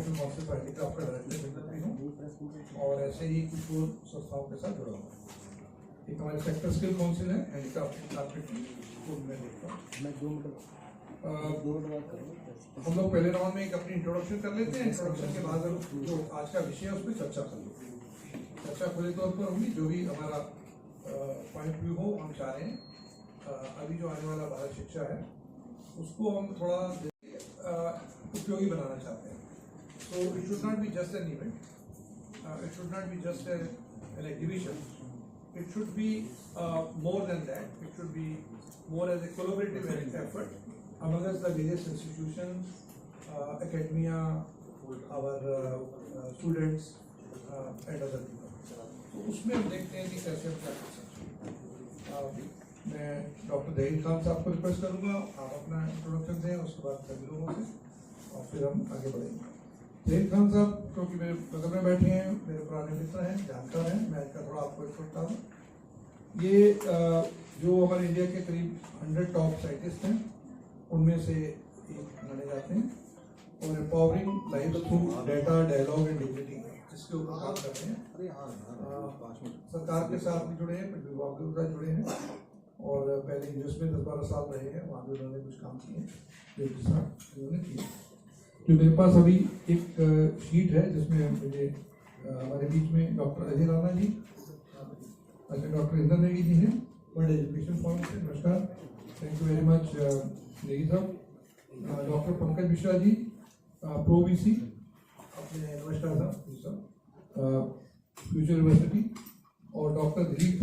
National council for handicraft का director हूँ और ऐसे ही कुछ और संस्थाओं के साथ जुड़ा हुआ हूँ। एक हमारे सेक्टर स्किल काउंसिल है हैंडीक्राफ्ट कारपेंटरी, मैं देखता हूँ। हम लोग पहले राउंड में एक अपनी इंट्रोडक्शन कर लेते हैं। इंट्रोडक्शन के बाद जो आज का विषय है उस पर चर्चा कर लो। चर्चा खुले तौर पर होगी, जो भी हमारा पॉइंट व्यू हो। हम चाह रहे हैं अभी जो आने वाला भारत शिक्षा है उसको हम थोड़ा उपयोगी बनाना चाहते हैं। So it should not be just an event, it should not be just an exhibition, it should be more than that. It should be more as a collaborative effort amongst the various institutions, academia, our students and other people. तो उसमें हम देखते हैं कि कैसे हम क्या कर सकते हैं। मैं डॉक्टर दहीर खान साहब को रिक्वेस्ट करूँगा, आप अपना इंट्रोडक्शन दें, उसके बाद सभी लोगों से और फिर हम आगे बढ़ेंगे। दहीर खान साहब क्योंकि मेरे बगल में बैठे हैं, मेरे पुराने मित्र हैं, जानकार हैं, मैं इनका थोड़ा आपको छोड़ता हूँ। ये जो हमारे इंडिया के करीब 100 टॉप साइंटिस्ट हैं उनमें से एक माने जाते हैं और empowering life through data, dialogue and dignity इसके ऊपर काम कर रहे हैं। सरकार के साथ भी जुड़े हैं, फिर विभाग के साथ जुड़े हैं और पहले यूएस में 10-12 साल रहे हैं, वहाँ भी उन्होंने कुछ काम किए जो उन्होंने किए। जो मेरे पास अभी एक शीट है जिसमें मुझे हमारे बीच में डॉक्टर अजय राणा जी, अच्छा डॉक्टर इंदर नेगी जी हैं वर्ल्ड एजुकेशन फोरम से, नमस्कार, thank you very much Negi साहब। Doctor Pankaj Mishra ji pro VC अपने नमस्कार साहब फ्यूचर यूनिवर्सिटी, और डॉक्टर दिलीप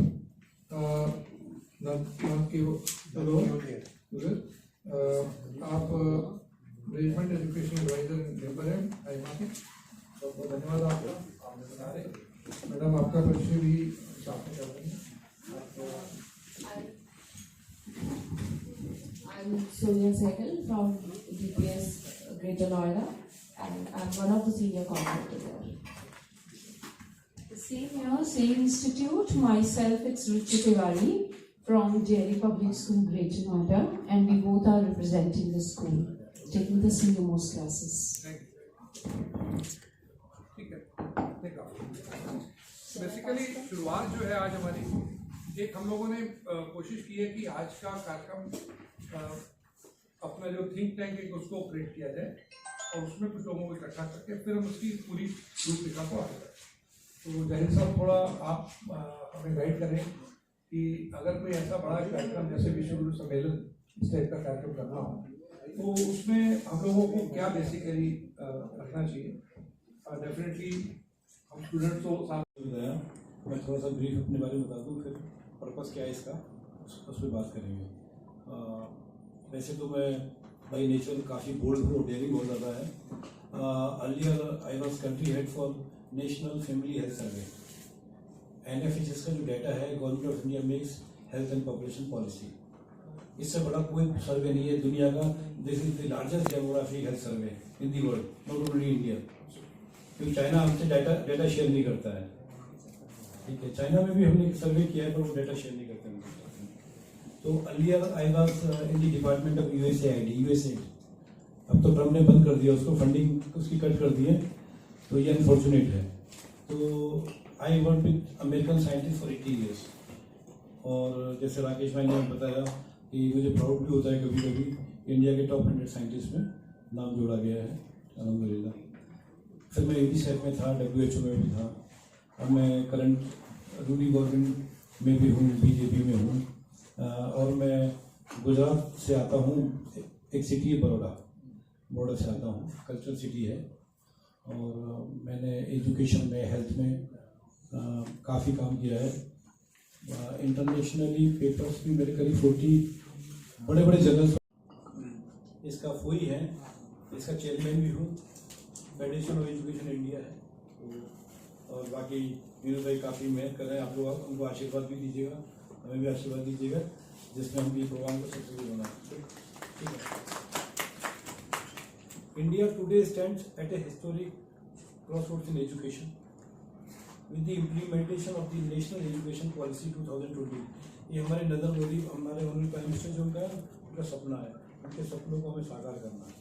आप मैनेजमेंट एजुकेशन एडवाइजर मेंबर हैं आईमा के, बहुत बहुत धन्यवाद आपका, आपने बता रहे। मैडम आपका परिचय भी साथ में कर रही हैं। I'm Sonia Sehgal from DPS Greater Noida and I'm one of the senior contractors there. Same here, same institute. Myself, it's Ruchi Tiwari from JLE Public School Greater Noida, and we both are representing the school, taking the senior most classes. Basically शुरुआत जो है आज हमारी, एक हम लोगों ने कोशिश की है कि आज का कार्यक्रम अपना जो थिंक टैंक है उसको क्रिएट किया जाए और उसमें कुछ लोगों को इकट्ठा करके फिर हम उसकी पूरी रूपरेखा को आगे बढ़ाएं। तो जहीर साहब थोड़ा आप हमें गाइड करें कि अगर कोई ऐसा बड़ा कार्यक्रम जैसे विश्व गुरु सम्मेलन इस टाइप का कार्यक्रम करना हो तो उसमें हम लोगों को क्या बेसिकली रखना चाहिए। डेफिनेटली हम स्टूडेंट्स को साथ बताया, मैं थोड़ा सा ब्रीफ अपने बारे में बता दूँ, फिर पर्पस क्या है इसका उस पर बात करेंगे। वैसे तो मैं बाई नेचर काफ़ी बोल्ड हूँ, डेयरिंग बहुत ज़्यादा है। Earlier I was country head for national family health survey. NFHS का जो डाटा है, government of India makes health and population policy. इससे बड़ा कोई सर्वे नहीं है दुनिया का। This is the largest demographic health survey in the world, not only India, क्योंकि चाइना हमसे डाटा शेयर नहीं करता है। ठीक है, चाइना में भी हमने सर्वे किया है पर वो डाटा शेयर नहीं करते हैं। तो earlier I was in the department of USAID. अब तो ट्रम्प ने बंद कर दिया उसको, फंडिंग उसकी कट कर दी है, तो ये अनफॉर्चुनेट है। तो I work with American scientist for 80 years. और जैसे राकेश भाई ने बताया कि मुझे प्राउड भी होता है कभी कभी इंडिया के टॉप 100 साइंटिस्ट में नाम जोड़ा गया है, अलहमदुलिल्लाह। फिर मैं UNICEF में था, WHO में भी था, अब मैं करंट रूली गवर्नमेंट में भी हूँ, BJP में हूँ। और मैं गुजरात से आता हूँ, एक सिटी है बड़ौदा से आता हूँ, कल्चरल सिटी है। और मैंने एजुकेशन में, हेल्थ में काफ़ी काम किया है। इंटरनेशनली पेपर्स भी मेरे करीब 40 बड़े बड़े जर्नल्स। इसका फोई है, इसका चेयरमैन भी हूँ, फेडरेशन ऑफ एजुकेशन इंडिया है। तो और बाकी विनोद भाई काफ़ी मेहनत कर रहे हैं, आप लोग उनको आशीर्वाद भी दीजिएगा, हमें भी आशीर्वाद दीजिएगा, जिसमें हम ये प्रोग्राम को सक्सेसफुल बनाएं। ठीक है। India today stands eight A historic crossroads in education with the implementation of the national education policy 2020। ये हमारे नरेंद्र मोदी, हमारे ऑनरेबल प्राइम मिनिस्टर जो उनका सपना है, उनके सपनों को हमें साकार करना है।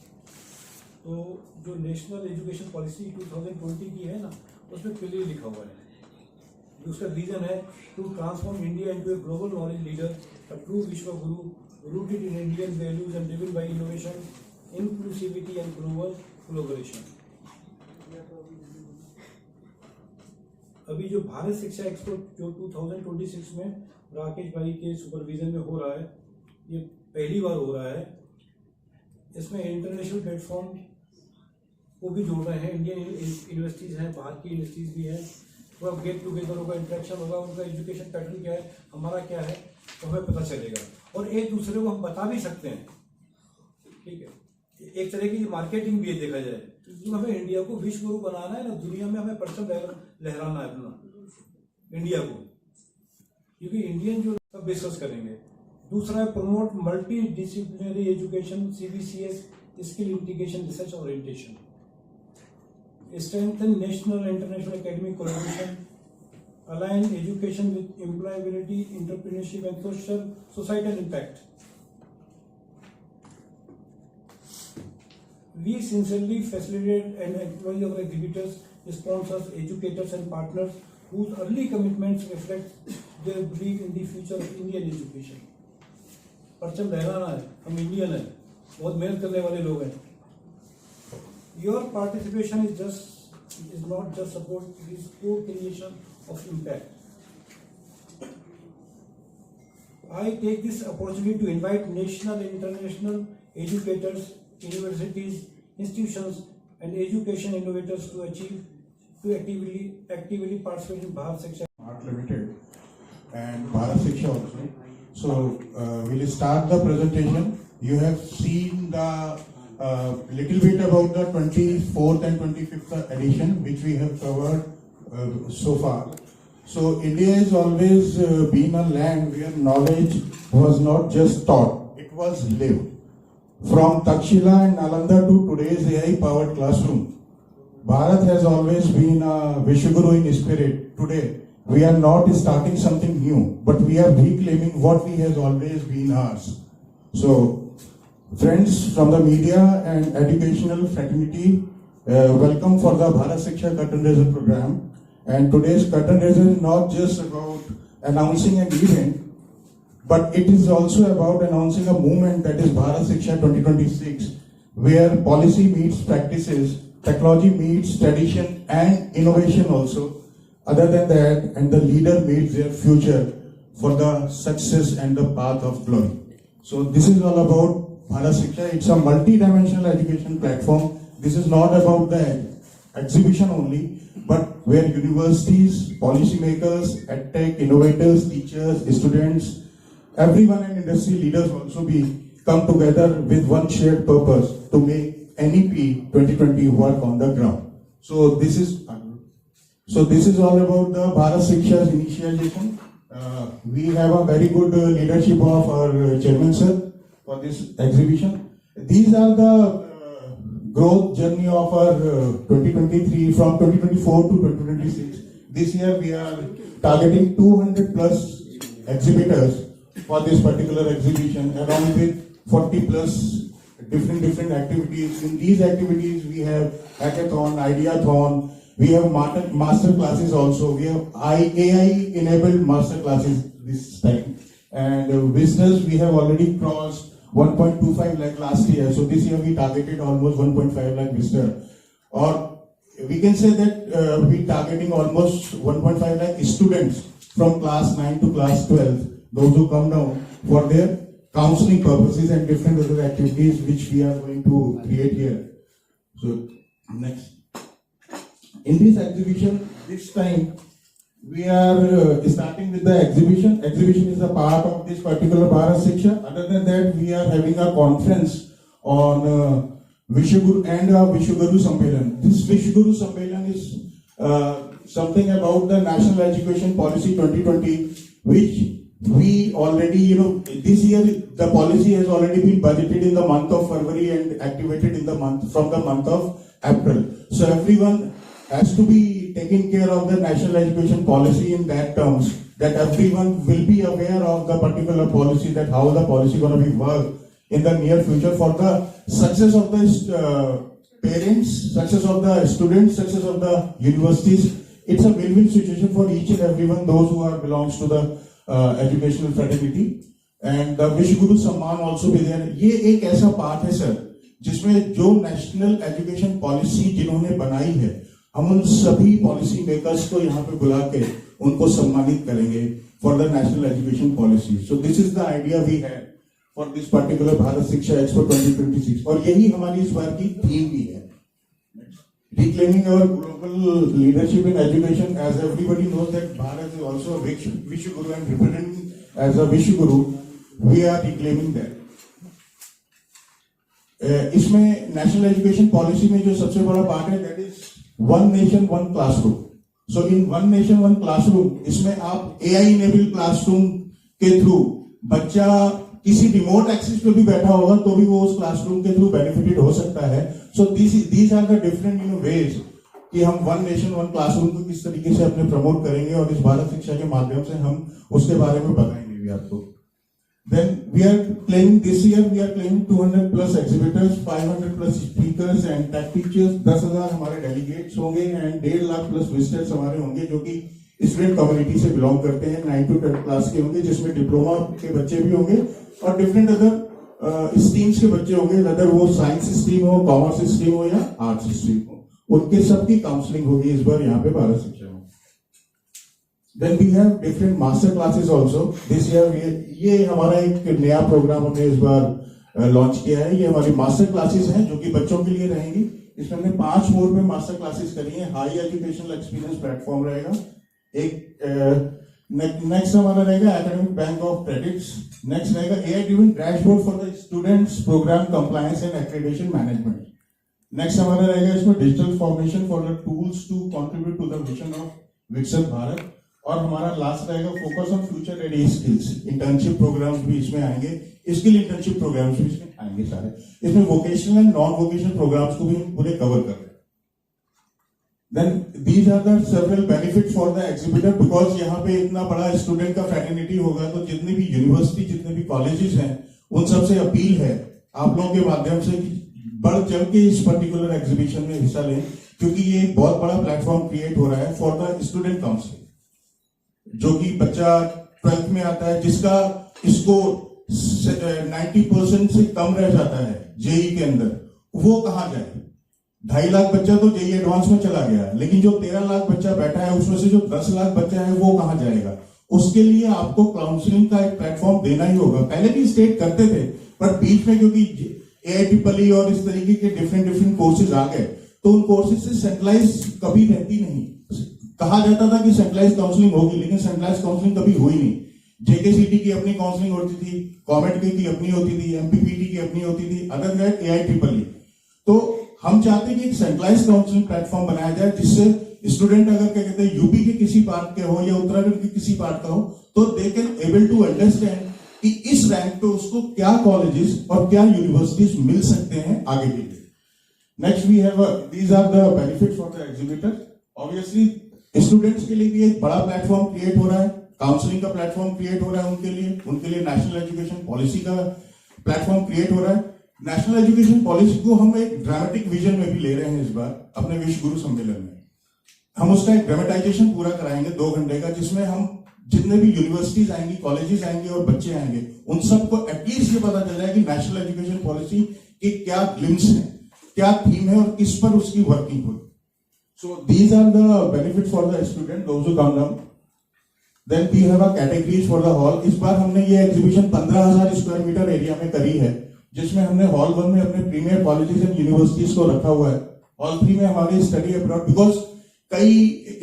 तो जो नेशनल एजुकेशन पॉलिसी 2020 की है ना, उसमें क्लियरली लिखा हुआ है, उसका रीजन है to transform India into a global knowledge leader, a true vishwa guru rooted in Indian values and driven by innovation, inclusivity and global collaboration. अभी जो भारत शिक्षा एक्सपो जो 2026 में राकेश भाई के सुपरविजन में हो रहा है, ये पहली बार हो रहा है। इसमें इंटरनेशनल प्लेटफॉर्म को भी जोड़ रहे हैं, इंडियन यूनिवर्सिटीज़ हैं, बाहर की यूनिवर्सिटीज़ भी हैं, थोड़ा गेट टुगेदर होगा, इंटरेक्शन होगा, उनका एजुकेशन पैटर्न क्या है, हमारा क्या है, तो हमें पता चलेगा और एक दूसरे को हम बता भी सकते हैं। ठीक है, एक तरह की मार्केटिंग भी है देखा जाए, तो हमें इंडिया को विश्व गुरु बनाना है ना, दुनिया में हमें परचम लहराना है अपना इंडिया को, क्योंकि इंडियन जो सब डिस्कस करेंगे। दूसरा है promote multi disciplinary education, CBCS skill integration research orientation, strengthen national and international academic collaboration, align education with employability, entrepreneurship and societal impact. We sincerely facilitate and acknowledge our exhibitors, sponsors, educators and partners whose early commitments reflect their belief in the future of Indian education. परचम लहराना है, हम Indian हैं, बहुत मेहनत करने वाले लोग हैं। Your participation is not just support, it is co-creation of impact. I take this opportunity to invite national and international educators, universities, institutions, and education innovators to actively participate in Bharat Shiksha Art Limited and Bharat Shiksha also. So we'll start the presentation. You have seen the little bit about the 24th and 25th edition, which we have covered so far. So India has always been a land where knowledge was not just taught, it was lived. From Takshila and Nalanda to today's AI-powered classroom, Bharat has always been a Vishwaguru in spirit. Today, we are not starting something new, but we are reclaiming what we has always been ours. So, friends from the media and educational fraternity, welcome for the Bharat Shiksha Curtain Raiser program. And today's curtain raiser is not just about announcing an event, but it is also about announcing a movement, that is Bharat Shiksha 2026, where policy meets practices, technology meets tradition and innovation also. Other than that, and the leader meets their future for the success and the path of glory. So this is all about Bharat Shiksha. It's a multi-dimensional education platform. This is not about the exhibition only, but where universities, policymakers, edtech, innovators, teachers, students, everyone and industry leaders also come together with one shared purpose to make NEP 2020 work on the ground. So this is all about the Bharat Shiksha's initialization. We have a very good leadership of our chairman sir for this exhibition. These are the growth journey of our 2023 from 2024 to 2026. This year we are targeting 200 plus exhibitors for this particular exhibition, along with 40 plus different activities. In these activities we have hackathon, ideathon, we have master classes also. We have AI enabled master classes this time. And visitors, we have already crossed 1.25 lakh last year. So this year we targeted almost 1.5 lakh visitors. Or we can say that we targeting almost 1.5 lakh students from class 9 to class 12. Those who come down for their counseling purposes and different other activities which we are going to create here. So next. In this exhibition, this time we are starting with the exhibition. Exhibition is a part of this particular Bharat Shiksha. Other than that, we are having a conference on Vishwaguru and Vishwaguru Sammelan. This Vishwaguru Sammelan is something about the National Education Policy 2020, which we already, this year the policy has already been budgeted in the month of February and activated in the from the month of April. So everyone has to be taking care of the national education policy in that terms, that everyone will be aware of the particular policy, that how the policy going to be worked in the near future for the success of the parents, success of the students, success of the universities. It's a win-win situation for each and everyone, those who are belongs to the educational fraternity. And the Vish Guru Samman also be there. ये एक ऐसा part है sir जिसमें जो national education policy जिन्होंने बनाई है, हम उन सभी पॉलिसी मेकर्स को यहाँ पे बुला के उनको सम्मानित करेंगे for the national education policy. So this is the idea we have for this particular Bharat Shiksha expo 2026. और यही हमारी इस बार की थीम भी है, reclaiming our global leadership in education. As everybody knows that Bharat is also a Vish Guru, and representing as a Vish Guru, we are reclaiming that. इसमें national education policy में जो सबसे बड़ा पार्ट है that is one nation one classroom. So in one nation one classroom, इसमें आप AI enable classroom के through बच्चा किसी रिमोट एक्सेस पे भी बैठा होगा तो भी वो उस क्लासरूम के थ्रू बेनिफिटेड हो सकता है. So these are the different ways कि हम वन नेशन वन क्लासरूम को किस तरीके से अपने प्रमोट करेंगे और इस भारत शिक्षा के माध्यम से हम उसके बारे में बताएंगे भी आपको. Then we are claiming this year we are claiming 200 plus exhibitors, 500 plus speakers and tech teachers. 10,000 हमारे delegates होंगे and 1.5 लाख plus visitors हमारे होंगे जो कि स्टूडेंट कम्युनिटी से बिलोंग करते हैं. 9 to 10 क्लास के होंगे जिसमें डिप्लोमा के बच्चे भी होंगे और डिफरेंट अदर स्ट्रीम्स के बच्चे होंगे, अदर वो साइंस स्ट्रीम हो, कॉमर्स स्ट्रीम हो या आर्ट्स स्ट्रीम हो, उनके सबकी काउंसलिंग होगी इस बार यहाँ पे भारत शिक्षा में. Then we have different master classes also. This year ये हमारा एक नया प्रोग्राम हमने इस बार लॉन्च किया है. ये हमारी मास्टर क्लासेस हैं जो कि बच्चों के लिए रहेंगी. इसमें हमने 5 मोड में मास्टर क्लासेस करी हैं. हाई एजुकेशनल एक्सपीरियंस प्लेटफॉर्म रहेगा. एक नेक्स्ट हमारा रहेगा academic bank of credits. Next रहेगा AI driven dashboard for the students program compliance and accreditation management. Next हमारा रहेगा इसमें digital formation for the tools to contribute to the vision of Viksit Bharat. और हमारा लास्ट रहेगा focus on future ready skills. Internship programs भी इसमें आएंगे, skill internship programs भी इसमें आएंगे सारे. इसमें vocational and non vocational programs को भी हम पूरे कवर कर रहे हैं. Then these are the several benefits for the exhibitor. Because यहाँ पे इतना बड़ा स्टूडेंट का फ्रेटर्निटी होगा तो जितनी भी यूनिवर्सिटी, जितने भी कॉलेजेस हैं, उन सबसे अपील है आप लोगों के माध्यम से बढ़ चढ़ के इस पर्टिकुलर एग्जीबिशन में हिस्सा लें, क्योंकि ये बहुत बड़ा प्लेटफॉर्म क्रिएट हो रहा है फॉर द स्टूडेंट काउंसिल. जो कि बच्चा 12th में आता है जिसका स्कोर 90% से कम रह जाता है जेई के अंदर, वो कहां जाए. 2.5 लाख बच्चा तो जेई एडवांस में चला गया, लेकिन जो 13 लाख बच्चा बैठा है उसमें से जो 10 लाख बच्चा है वो कहां जाएगा. उसके लिए आपको काउंसलिंग का एक प्लेटफॉर्म देना ही होगा. पहले भी स्टेट करते थे पर बीच में क्योंकि AIEEE और इस तरीके के डिफरेंट कोर्सेज आ गए तो उन कोर्सेज से सेंट्रलाइज कभी रहती नहीं. कहा जाता था कि सेंट्रलाइज काउंसलिंग होगी, लेकिन सेंट्रलाइज काउंसलिंग कभी हुई नहीं. जेकेसीटी की अपनी काउंसलिंग होती थी, कॉमेट की अपनी होती थी, एमपीपीटी की अपनी होती थी, अदर दैट AIEEE. तो हम चाहते हैं कि एक सेंट्रलाइज काउंसलिंग प्लेटफॉर्म बनाया जाए जिससे स्टूडेंट अगर क्या कहते हैं यूपी के किसी पार्ट के हो या उत्तराखंड के किसी पार्ट का हो तो they can able to understand कि इस रैंक पे उसको क्या कॉलेजेस और क्या यूनिवर्सिटीज मिल सकते हैं आगे के लिए. Next we have these are the benefits for the exhibitor. Obviously students के लिए भी एक बड़ा प्लेटफॉर्म क्रिएट हो रहा है, काउंसलिंग का प्लेटफॉर्म क्रिएट हो रहा है उनके लिए नेशनल एजुकेशन पॉलिसी का प्लेटफॉर्म क्रिएट हो रहा है. नेशनल एजुकेशन पॉलिसी को हम एक ड्रामेटिक विजन में भी ले रहे हैं इस बार अपने विश्व गुरु सम्मेलन में. हम उसका एक ड्रामेटाइजेशन पूरा कराएंगे 2 घंटे का, जिसमें हम जितने भी यूनिवर्सिटीज आएंगी, कॉलेजेस आएंगे और बच्चे आएंगे, उन सबको एटलीस्ट ये पता चल जाए कि नेशनल एजुकेशन पॉलिसी के क्या ग्लिम्स है, क्या थीम है और किस पर उसकी वर्किंग होगी. So these are the benefits for the student, those who come down. Then we have a categories for the hall. इस बार हमने ये एग्जीबिशन 15,000 स्क्वायर मीटर एरिया में करी है, जिसमें हमने हॉल 1 में अपने प्रीमियर कॉलेजेस एंड यूनिवर्सिटीज को रखा हुआ है. हॉल 3 में हमारे स्टडी अब्रॉड, बिकॉज कई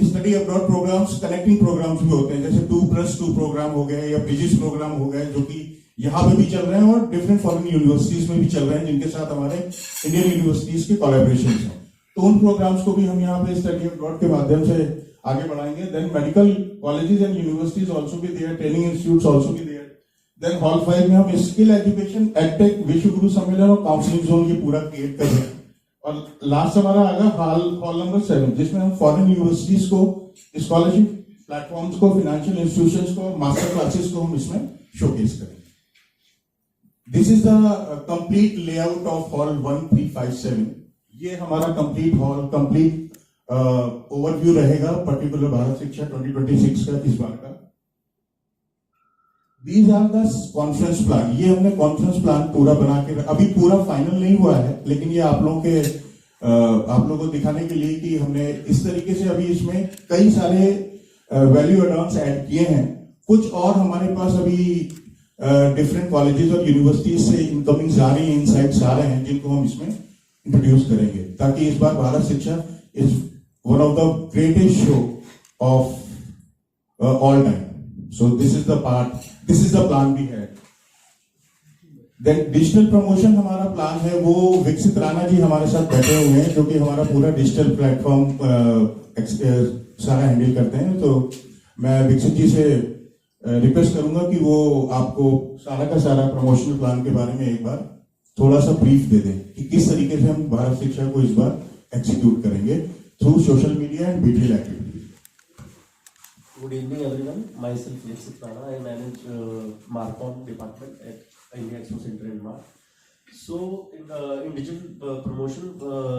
study abroad programs connecting programs भी होते हैं, जैसे 2+2 प्रोग्राम हो गए या ब्रिजेस प्रोग्राम हो गए, जो कि यहाँ पे भी चल रहे हैं और डिफरेंट फॉरेन यूनिवर्सिटीज में भी चल रहे हैं, जिनके साथ हमारे इंडियन यूनिवर्सिटीज के कोलैबोरेशन हैं. तो उन प्रोग्राम्स को भी हम यहाँ पे स्टडी अब्रॉड के माध्यम से आगे बढ़ाएंगे. Then medical colleges and universities also भी देयर, ट्रेनिंग इंस्टीट्यूट्स आल्सो भी देयर. देन हॉल 5 में हम स्किल एजुकेशन, एडटेक, विश्व गुरु सम्मेलन और काउंसलिंग जोन ये पूरा क्रिएट कर रहे हैं. और लास्ट हमारा आएगा हॉल नंबर 7, जिसमें हम फॉरेन यूनिवर्सिटीज को, स्कॉलरशिप प्लेटफॉर्म्स को, फाइनेंशियल इंस्टीट्यूशंस को, मास्टर क्लासेस को हम इसमें शोकेस करेंगे. This is the complete layout of hall 1357. ये हमारा कंप्लीट ओवरव्यू रहेगा पर्टिकुलर भारत शिक्षा 2026 का इस बार का। These are the conference plan. ये हमने कॉन्फ्रेंस प्लान पूरा बना के, अभी पूरा फाइनल नहीं हुआ है, लेकिन ये आप लोगों को दिखाने के लिए कि हमने इस तरीके से अभी इसमें कई सारे वैल्यू एडॉन्स ऐड किए हैं। कुछ और हमारे पास अभी डिफरेंट कॉलेजेस और यूनिवर्सिटीज से इनकमिंग्स आ रही हैं, इनसाइट्स आ रहे हैं, जिनको हम इसमें इंट्रोड्यूस करेंगे, ताकि इस बार Bharat Shiksha is one of the greatest show of all time. So this is the plan we had. Then digital promotion हमारा प्लान है, वो विकसित राणा जी हमारे साथ बैठे हुए हैं, जो कि हमारा पूरा डिजिटल प्लेटफॉर्म सारा हैंडल करते हैं। तो मैं विकसित जी से रिक्वेस्ट करूंगा कि वो आपको सारा का सारा प्रमोशनल प्लान के बारे में एक बार थोड़ा सा ब्रीफ दे दें कि किस तरीके से हम भारत शिक्षा को इस बार एक्सिक्यूट करेंगे through social media and BTL activities. Good evening, everyone. Myself, Viksit Rana. I manage Marcom department at India Expo Center in March. So, in digital promotion,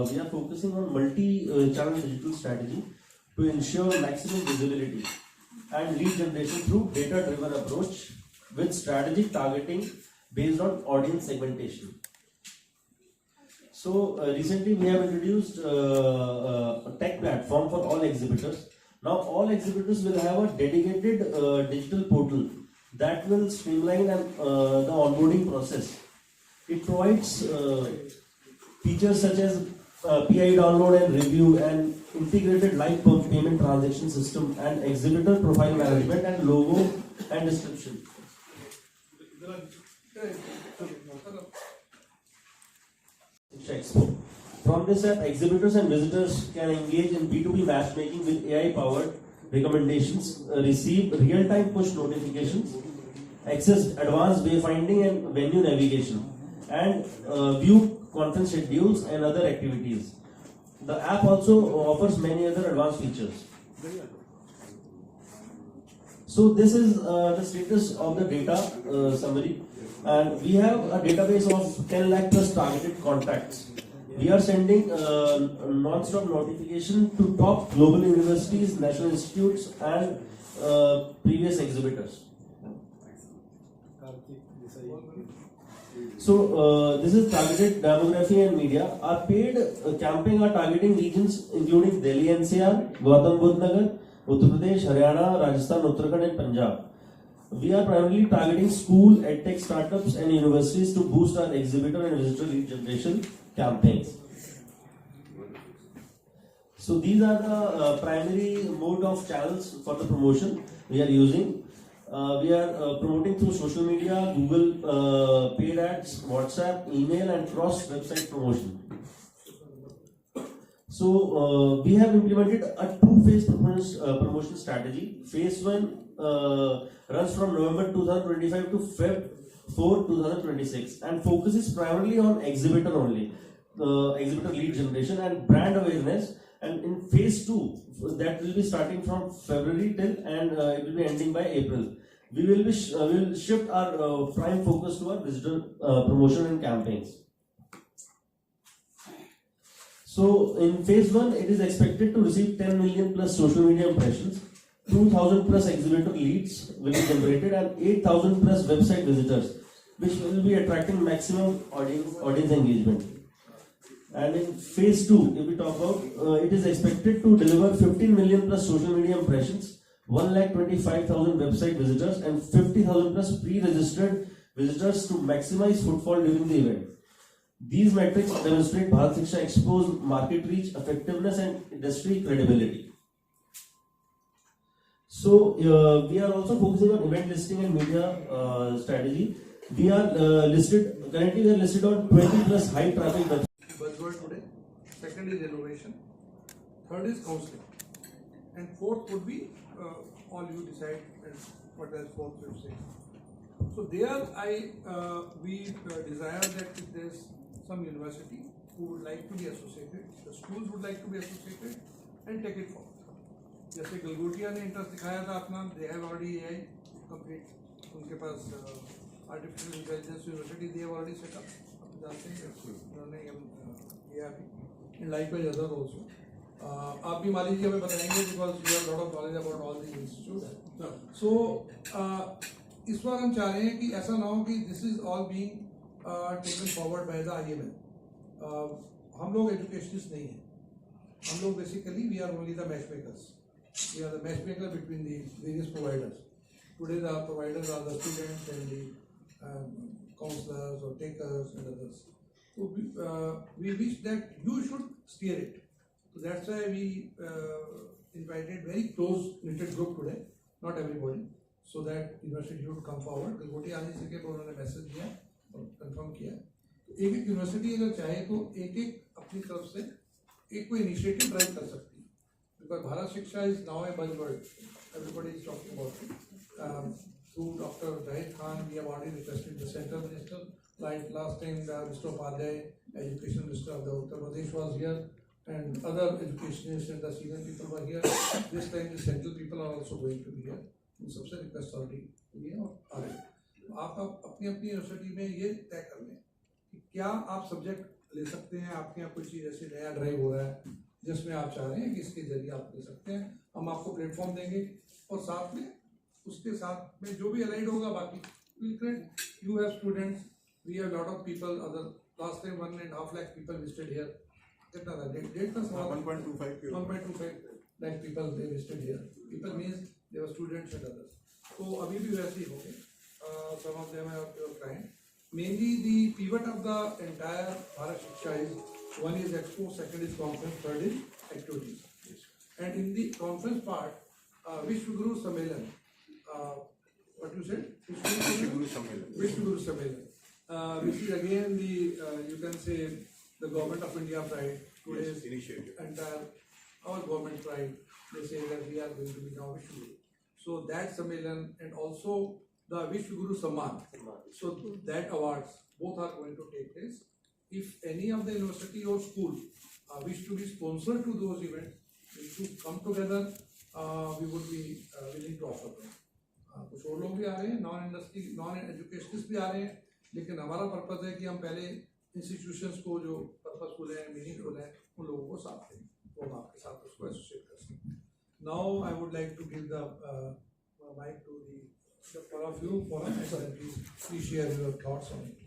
we are focusing on multi-channel digital strategy to ensure maximum visibility and lead generation through data-driven approach with strategic targeting based on audience segmentation. So, recently we have introduced a tech platform for all exhibitors. Now all exhibitors will have a dedicated digital portal that will streamline the onboarding process. It provides features such as PI download and review and integrated live payment transaction system and exhibitor profile management and logo and description. Expo. From this app, exhibitors and visitors can engage in B2B matchmaking with AI-powered recommendations, receive real-time push notifications, access advanced wayfinding and venue navigation, and view conference schedules and other activities. The app also offers many other advanced features. So this is the status of the data summary, and we have a database of 10 lakh plus targeted contacts. We are sending non-stop notification to top global universities, national institutes, and previous exhibitors. So this is targeted demography and media. Our paid campaign are targeting regions including Delhi NCR, Gautam Budh Nagar, Uttar Pradesh, Haryana, Rajasthan, Uttarakhand, and Punjab. We are primarily targeting school, edtech startups, and universities to boost our exhibitor and visitor lead generation campaigns. So these are the primary mode of channels for the promotion we are using. We are promoting through social media, Google paid ads, WhatsApp, email, and cross website promotion. So we have implemented a two-phase promotion strategy. Phase 1 runs from November 2025 to Feb 4 2026 and focuses primarily on exhibitor only, exhibitor lead generation and brand awareness. And in phase 2, that will be starting from February till and it will be ending by April. We will shift our prime focus to our visitor promotion and campaigns. So in phase 1, it is expected to receive 10 million plus social media impressions, 2,000 plus exhibitor leads will be generated, and 8,000 plus website visitors, which will be attracting maximum audience engagement. And in phase 2, if we talk about, it is expected to deliver 15 million plus social media impressions, 1,25,000 website visitors, and 50,000 plus pre-registered visitors to maximize footfall during the event. These metrics demonstrate Bharat Shiksha Expo's market reach, effectiveness, and industry credibility. So we are also focusing on event listing and media strategy. We are currently we are listed on 20 plus high traffic websites. Buzzword today. Second is innovation. Third is counseling. And fourth would be all you decide what else fourth will say. So there we desire that if there is some university who would like to be associated, the schools would like to be associated and take it forward. जैसे गलगोटिया ने interest दिखाया था अपना, they have already AI complete, उनके पास artificial intelligence university they have already set up, आप जानते हैं उन्होंने किया भी, and likewise others also. आप भी मान लीजिए हमें बताएंगे because we have a lot of knowledge about all these institutes. So इस बार हम चाह रहे हैं कि ऐसा ना हो कि this is all being taken forward by the IML. हम लोग एजुकेशनिस्ट नहीं हैं. हम लोग basically we are only the matchmakers. We are the matchmaker between the various providers. Today the providers are the students and the counselors or takers and others. So we wish that you should steer it. So that's why we invited very close knitted group today, not everybody, so that university would come forward. गलगोटी आने से के उन्होंने message दिया और confirm किया. एक एक university अगर चाहे तो एक एक अपनी तरफ से एक कोई इनिशिएटिव ड्राइव कर सकती है. Because भारत शिक्षा is now a buzzword. Everybody is talking about it. Through Dr. Zahid Khan, we have already requested the central minister. Like last time, Mr. Upadhyay, education minister of the Uttar Pradesh was here, and other educationists and the senior people were here. This time, the central people are also going to be here. उन सबसे request already हुई है और आ रही है. आप अपनी अपनी यूनिवर्सिटी में ये तय कर लें कि क्या आप सब्जेक्ट ले सकते हैं. आपके यहाँ कोई चीज़ ऐसे नया ड्राइव हो रहा है जिसमें आप चाह रहे हैं कि इसके जरिए आप ले सकते हैं. हम आपको प्लेटफॉर्म देंगे और साथ में उसके साथ में जो भी अलाइड होगा बाकी will credit. You have students, we have lot of people. Other last time 1.5 lakh people visited here. कितना था डेट था 1.25 lakh people they visited here. People means they were students and others. तो अभी भी वैसे ही होंगे. Some of them are your client. Mainly the pivot of the entire Bharat Shiksha is, one is expo, second is conference, third is activities. And in the conference part, Vishwaguru Sammelan, what you said? Vishwaguru Sammelan. Which is again the, you can say, the government of India pride. Today's initiative. Entire, our government pride. They say that we are going to be now Vishwaguru. So that Sammelan and also the Vishwaguru Samman. So that awards, both are going to take place. If any of the university or school wish to be sponsored to those events, we should come together. We would be willing to offer them. कुछ और लोग भी आ रहे हैं, non educationist भी आ रहे हैं, लेकिन हमारा पर्पज है कि हम पहले इंस्टीट्यूशंस को जो पर्पजफुल है, मीनिंगफुल है, उन लोगों को साथ दें, तो हम आपके साथ उसको एसोसिएट कर सकते हैं. Now I would like to give the mic to all of you for please share your thoughts on it.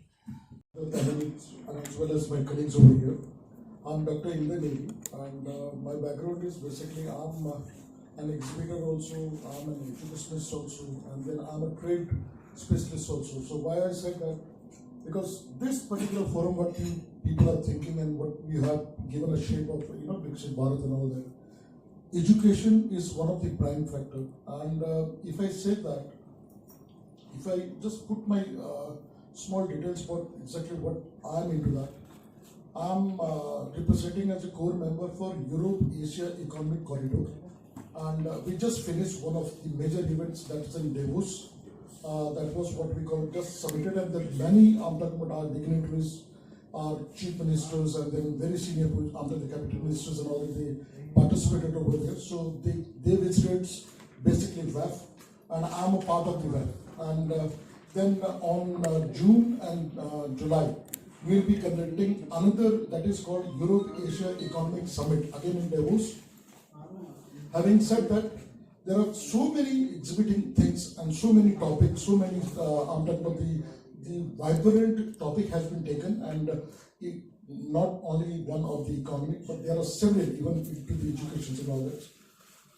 And as well as my colleagues over here. I'm Dr. Inder Negi, and my background is basically I'm an exhibitor also, I'm an educationist also, and then I'm a trade specialist also. So why I said that? Because this particular forum, what you people are thinking and what we have given a shape of, Viksit Bharat and all that, education is one of the prime factor. And if I say that, if I just put my small details about exactly what I'm into that, I'm representing as a core member for Europe-Asia Economic Corridor, and we just finished one of the major events that's in Davos. That was what we call just submitted, and there many I'm talking about our dignitaries, our chief ministers, and then very senior under the cabinet ministers and all that they participated over there. So they visited basically WEF, and I'm a part of the WEF. And then on June and July, we'll be conducting another that is called Europe-Asia Economic Summit, again in Davos. Having said that, there are so many exhibiting things and so many topics, so many, I'm talking about the vibrant topic has been taken, and not only one of the economic, but there are several, even to the education and all that.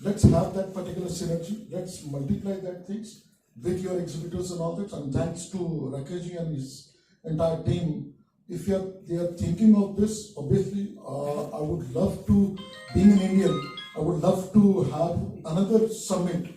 Let's have that particular synergy, let's multiply that things with your exhibitors and all that, and thanks to Rakeshji and his entire team. If they are thinking of this, obviously, I would love to, being an Indian, I would love to have another summit,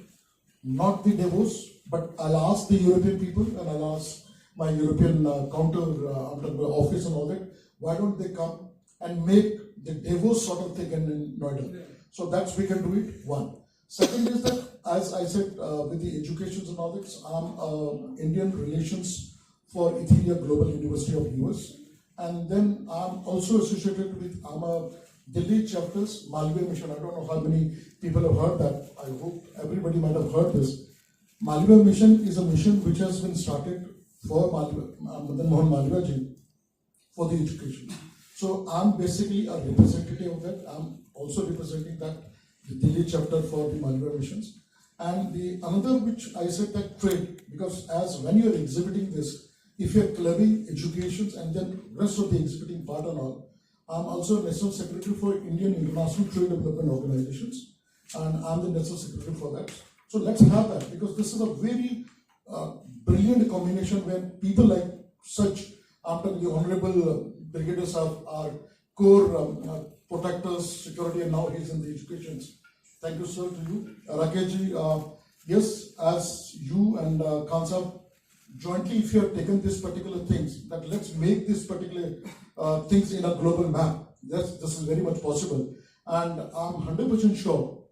not the Davos, but I'll ask the European people and I'll ask my European office and all that, why don't they come and make the Davos sort of thing in Noida? So that's we can do it, one. Second is that, as I said, with the educations and all that, I'm Indian Relations for Ethiopia Global University of US. And then I'm also associated with, I'm a Delhi chapters, Malviya Mission. I don't know how many people have heard that. I hope everybody might have heard this. Malviya Mission is a mission which has been started for Madan Mohan Malviya ji for the education. So I'm basically a representative of that. I'm also representing that the Delhi chapter for the Maldives missions. And the another which I said that trade, because as when you're exhibiting this, if you're clubbing educations and then rest of the exhibiting part and all, I'm also National Secretary for Indian International Trade Development Organizations, and I'm the National Secretary for that. So let's have that, because this is a very brilliant combination where people like such, after the Honorable Brigadiers of our core protectors, security, and now he's in the educations. Thank you, sir, to you. Rakeshji, yes, as you and Khansab, jointly, if you have taken these particular things, that let's make these particular things in a global map. This is very much possible. And I'm 100% sure,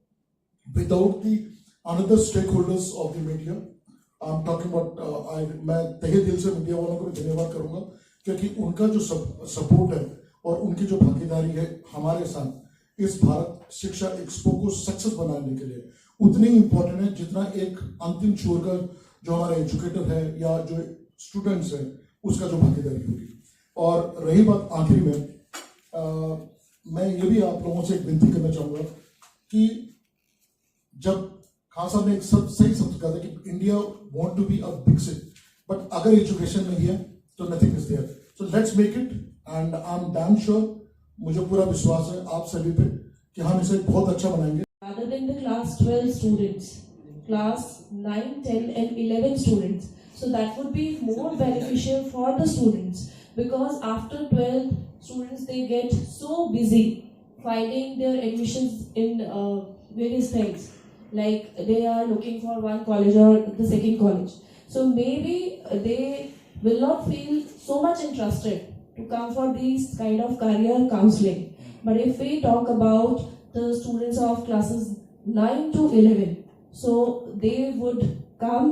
without the another stakeholders of the media, I'm talking about, मैं तहे दिल से media वालों को धन्यवाद करूंगा, क्योंकि उनका जो सपोर्ट है और उनकी जो भागीदारी है हमारे साथ इस भारत शिक्षा एक्सपो को सक्सेस बनाने के लिए उतनी इम्पोर्टेंट है जितना एक अंतिम छोर का जो हमारा एजुकेटर है या जो स्टूडेंट्स है उसका जो भागीदारी होगी। और रही बात आखिरी में, मैं ये भी आप लोगों से एक विनती करना चाहूँगा कि जब खान साहब ने एक सही शब्द कहा था कि India want to be a big city, but अगर एजुकेशन नहीं है तो nothing is there. So let's make it, and I am damn sure, मुझे पूरा विश्वास है आप सभी पे कि हम इसे बहुत अच्छा बनाएंगे। Rather than the class 12 students, class 9, 10 and 11 students. So that would be more beneficial for the students, because after 12 students they get so busy finding their admissions in various things. Like they are looking for one college or the second college. So maybe they will not feel so much interested to come for these kind of career counseling. But if we talk about the students of classes 9 to 11, so they would come